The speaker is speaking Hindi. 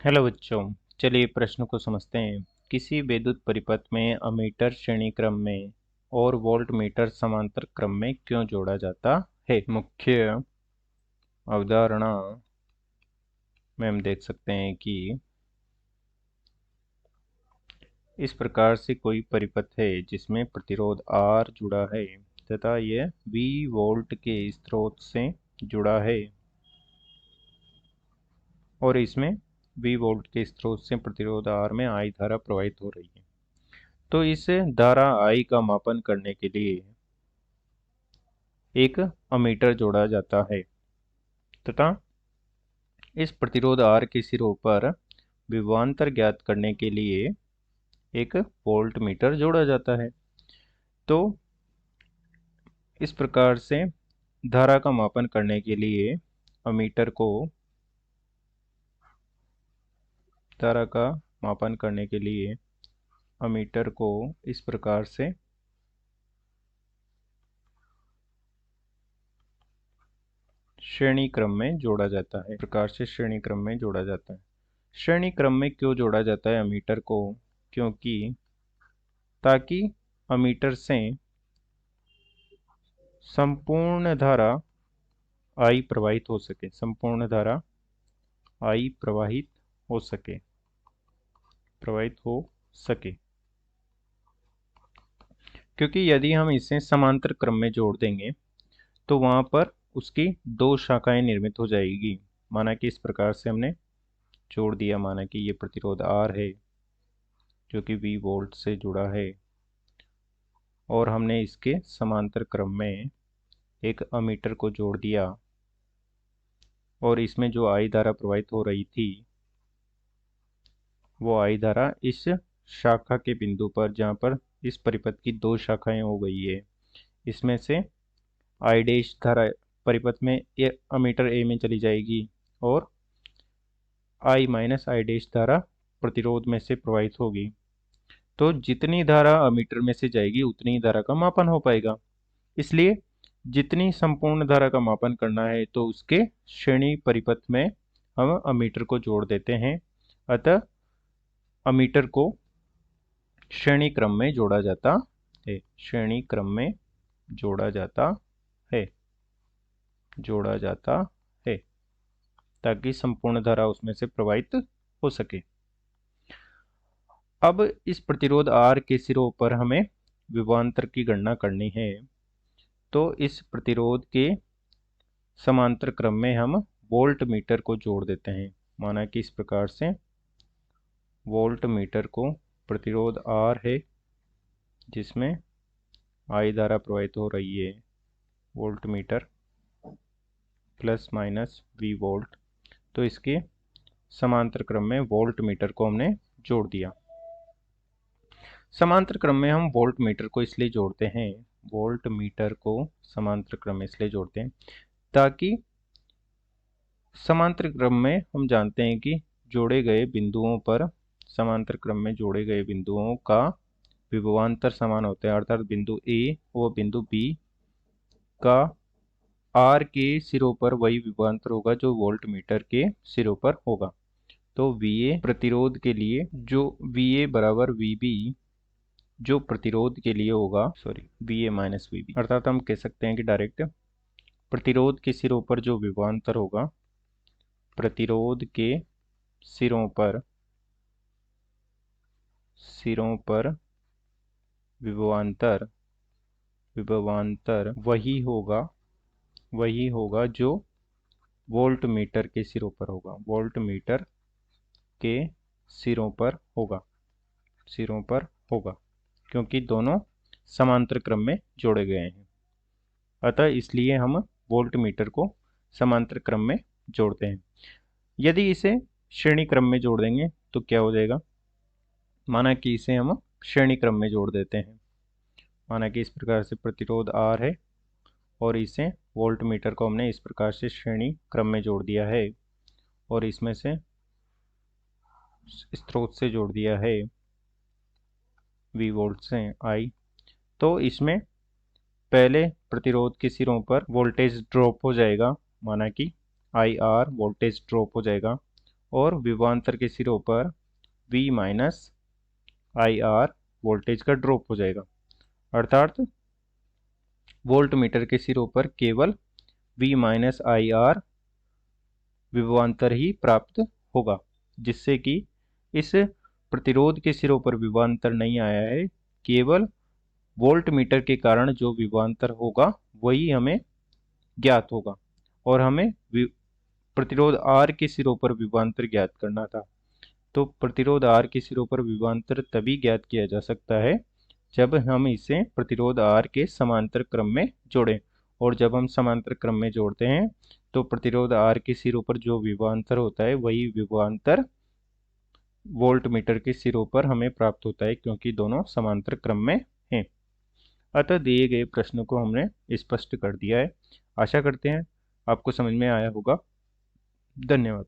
हेलो बच्चों। चलिए प्रश्न को समझते हैं। किसी विद्युत परिपथ में अमीटर श्रेणी क्रम में और वोल्ट मीटर समांतर क्रम में क्यों जोड़ा जाता है। मुख्य अवधारणा में हम देख सकते हैं कि इस प्रकार से कोई परिपथ है जिसमें प्रतिरोध R जुड़ा है तथा यह V वोल्ट के स्रोत से जुड़ा है और इसमें V वोल्ट के स्रोत से प्रतिरोध R में I धारा प्रवाहित हो रही है। तो इस धारा I का मापन करने के लिए एक अमीटर जोड़ा जाता है तथा इस प्रतिरोध R के सिरों पर विभवांतर ज्ञात करने के लिए एक वोल्ट मीटर जोड़ा जाता है। तो इस प्रकार से धारा का मापन करने के लिए अमीटर को धारा का मापन करने के लिए अमीटर को इस प्रकार से श्रेणी क्रम में जोड़ा जाता है। प्रकार से श्रेणी क्रम में जोड़ा जाता है। श्रेणी क्रम में क्यों जोड़ा जाता है अमीटर को? क्योंकि ताकि अमीटर से संपूर्ण धारा I प्रवाहित हो सके, संपूर्ण धारा I प्रवाहित हो सके। क्योंकि यदि हम इसे समांतर क्रम में जोड़ देंगे तो वहां पर उसकी दो शाखाएं निर्मित हो जाएगी। माना कि इस प्रकार से हमने जोड़ दिया। माना कि ये प्रतिरोध R है जो कि V वोल्ट से जुड़ा है और हमने इसके समांतर क्रम में एक अमीटर को जोड़ दिया और इसमें जो I धारा प्रवाहित हो रही थी वो I धारा इस शाखा के बिंदु पर, जहाँ पर इस परिपथ की दो शाखाएं हो गई है, इसमें से I डैश धारा परिपथ में ये अमीटर A में चली जाएगी और I माइनस I डैश धारा प्रतिरोध में से प्रवाहित होगी। तो जितनी धारा अमीटर में से जाएगी उतनी ही धारा का मापन हो पाएगा। इसलिए जितनी संपूर्ण धारा का मापन करना है तो उसके श्रेणी परिपथ में हम अमीटर को जोड़ देते हैं। अतः अमीटर को श्रेणी क्रम में जोड़ा जाता है। श्रेणी क्रम में जोड़ा जाता है ताकि संपूर्ण धारा उसमें से प्रवाहित हो सके। अब इस प्रतिरोध R के सिरों पर हमें विभवांतर की गणना करनी है। तो इस प्रतिरोध के समांतर क्रम में हम वोल्ट मीटर को जोड़ देते हैं। माना कि इस प्रकार से वोल्ट मीटर को प्रतिरोध R है जिसमें I धारा प्रवाहित हो रही है, volt meter plus minus V volt. तो इसके समांतर क्रम में वोल्ट मीटर को हमने जोड़ दिया। समांतर क्रम में हम वोल्ट मीटर को इसलिए जोड़ते हैं, वोल्ट मीटर को समांतर क्रम में इसलिए जोड़ते हैं ताकि समांतर क्रम में हम जानते हैं कि जोड़े गए बिंदुओं पर, समांतर क्रम में जोड़े गए बिंदुओं का विभवांतर समान होते हैं। अर्थात बिंदु A और बिंदु B का R के सिरों पर वही विभवांतर होगा जो वोल्ट मीटर के सिरों पर होगा। तो VA प्रतिरोध के लिए, जो VA बराबर VB जो प्रतिरोध के लिए होगा, VA माइनस VB, अर्थात हम कह सकते हैं कि डायरेक्ट प्रतिरोध के सिरों पर जो विभवांतर होगा, प्रतिरोध के सिरों पर विभवांतर वही होगा जो वोल्ट मीटर के सिरों पर होगा, वोल्ट मीटर के सिरों पर होगा क्योंकि दोनों समांतर क्रम में जोड़े गए हैं। अतः इसलिए हम वोल्ट मीटर को समांतर क्रम में जोड़ते हैं। यदि इसे श्रेणी क्रम में जोड़ देंगे तो क्या हो जाएगा? माना कि इसे हम श्रेणी क्रम में जोड़ देते हैं। माना कि इस प्रकार से प्रतिरोध R है और इसे वोल्ट मीटर को हमने इस प्रकार से श्रेणी क्रम में जोड़ दिया है और इसमें से स्रोत से जोड़ दिया है V वोल्ट से I। तो इसमें पहले प्रतिरोध के सिरों पर वोल्टेज ड्रॉप हो जाएगा, माना कि IR वोल्टेज ड्रॉप हो जाएगा और विभवांतर के सिरों पर V minus I R voltage का ड्रॉप हो जाएगा, अर्थात वोल्ट मीटर के सिरों पर केवल V माइनस आई आर विभवांतर ही प्राप्त होगा, जिससे कि इस प्रतिरोध के सिरों पर विभवांतर नहीं आया है, केवल वोल्ट मीटर के कारण जो विभवांतर होगा वही हमें ज्ञात होगा। और हमें प्रतिरोध R के सिरों पर विभवांतर ज्ञात करना था। तो प्रतिरोध R के सिरों पर विभवांतर तभी ज्ञात किया जा सकता है जब हम इसे प्रतिरोध R के समांतर क्रम में जोड़ें, और जब हम समांतर क्रम में जोड़ते हैं तो प्रतिरोध R के सिरों पर जो विभवांतर होता है वही विभवांतर वोल्ट मीटर के सिरों पर हमें प्राप्त होता है, क्योंकि दोनों समांतर क्रम में हैं। अतः दिए गए प्रश्न को हमने स्पष्ट कर दिया है। आशा करते हैं आपको समझ में आया होगा। धन्यवाद।